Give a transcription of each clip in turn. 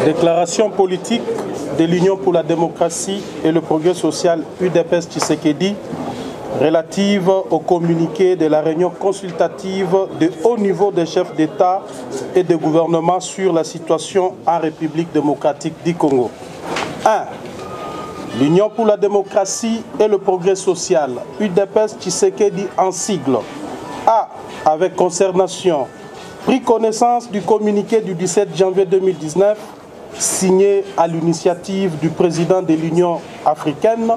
Déclaration politique de l'Union pour la démocratie et le progrès social UDPS Tshisekedi relative au communiqué de la réunion consultative de haut niveau des chefs d'État et de gouvernement sur la situation en République démocratique du Congo. 1. L'Union pour la démocratie et le progrès social UDPS Tshisekedi en sigle a, avec consternation, pris connaissance du communiqué du 17 janvier 2019 signé à l'initiative du président de l'Union africaine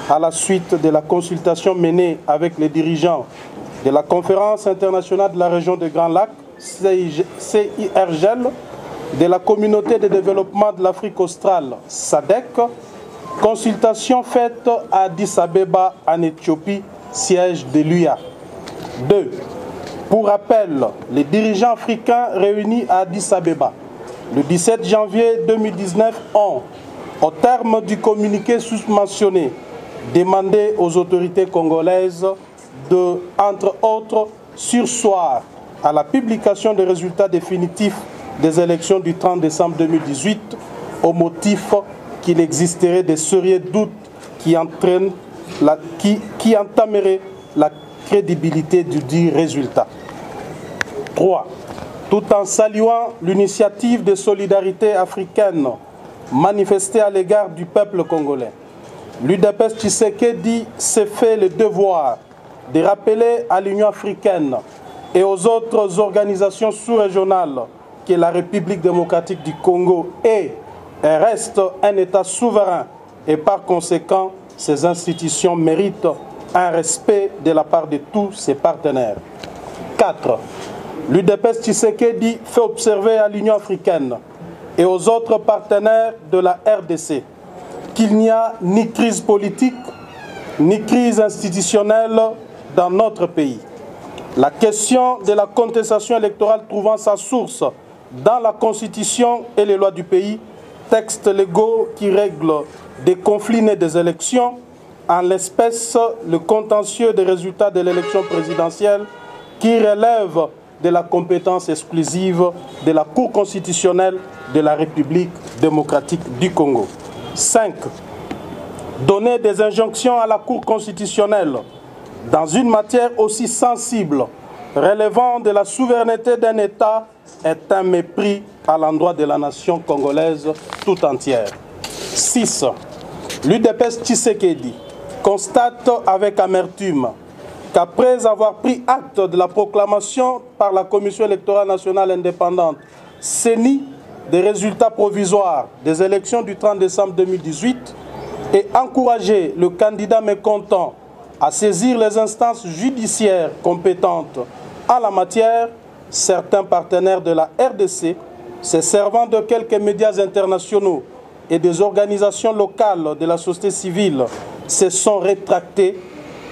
à la suite de la consultation menée avec les dirigeants de la Conférence internationale de la région des Grands Lacs, CIRGL, de la Communauté de développement de l'Afrique australe, SADC, consultation faite à Addis Abeba en Éthiopie, siège de l'UA. 2. Pour rappel, les dirigeants africains réunis à Addis Abeba le 17 janvier 2019 ont, au terme du communiqué sous-mentionné, demandé aux autorités congolaises de, entre autres, surseoir à la publication des résultats définitifs des élections du 30 décembre 2018 au motif qu'il existerait de sérieux doutes qui entameraient la crédibilité du dit résultat. 3. Tout en saluant l'initiative de solidarité africaine manifestée à l'égard du peuple congolais, l'UDPS Tshisekedi s'est fait le devoir de rappeler à l'Union africaine et aux autres organisations sous-régionales que la République démocratique du Congo est et reste un État souverain et par conséquent, ses institutions méritent un respect de la part de tous ses partenaires. 4. L'UDPS Tshisekedi fait observer à l'Union africaine et aux autres partenaires de la RDC qu'il n'y a ni crise politique, ni crise institutionnelle dans notre pays. La question de la contestation électorale trouvant sa source dans la Constitution et les lois du pays, textes légaux qui règlent des conflits nés des élections, en l'espèce le contentieux des résultats de l'élection présidentielle qui relève de la compétence exclusive de la Cour constitutionnelle de la République démocratique du Congo. 5. Donner des injonctions à la Cour constitutionnelle dans une matière aussi sensible, relevant de la souveraineté d'un État, est un mépris à l'endroit de la nation congolaise tout entière. 6. L'UDPS Tshisekedi constate avec amertume qu'après avoir pris acte de la proclamation par la Commission électorale nationale indépendante, CENI, des résultats provisoires des élections du 30 décembre 2018 et encouragé le candidat mécontent à saisir les instances judiciaires compétentes en la matière, certains partenaires de la RDC, se servant de quelques médias internationaux et des organisations locales de la société civile, se sont rétractés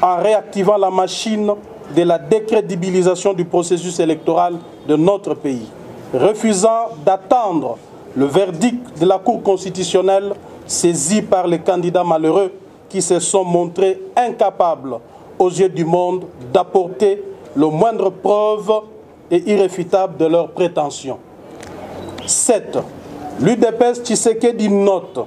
en réactivant la machine de la décrédibilisation du processus électoral de notre pays, refusant d'attendre le verdict de la Cour constitutionnelle saisie par les candidats malheureux qui se sont montrés incapables aux yeux du monde d'apporter le moindre preuve et irréfutable de leurs prétentions. 7. L'UDPS Tshisekedi note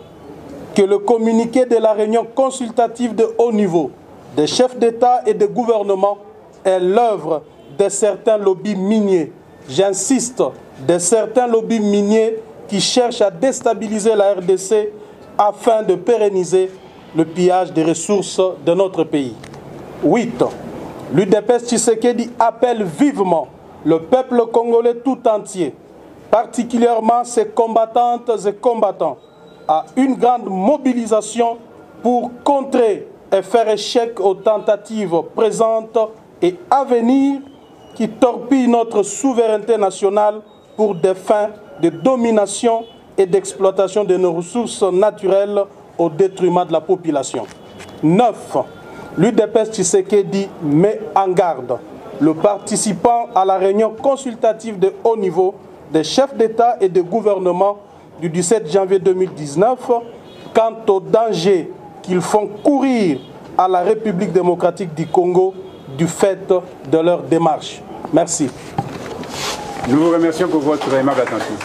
que le communiqué de la réunion consultative de haut niveau des chefs d'État et de gouvernement est l'œuvre de certains lobbies miniers. J'insiste, de certains lobbies miniers qui cherchent à déstabiliser la RDC afin de pérenniser le pillage des ressources de notre pays. 8. L'UDPS Tshisekedi appelle vivement le peuple congolais tout entier, particulièrement ses combattantes et combattants, à une grande mobilisation pour contrer et faire échec aux tentatives présentes et à venir qui torpillent notre souveraineté nationale pour des fins de domination et d'exploitation de nos ressources naturelles au détriment de la population. 9. L'UDPS Tshisekedi met en garde le participant à la réunion consultative de haut niveau des chefs d'État et de gouvernement du 17 janvier 2019 quant au danger qu'ils font courir à la République démocratique du Congo du fait de leur démarche. Merci. Nous vous remercions pour votre aimable attention.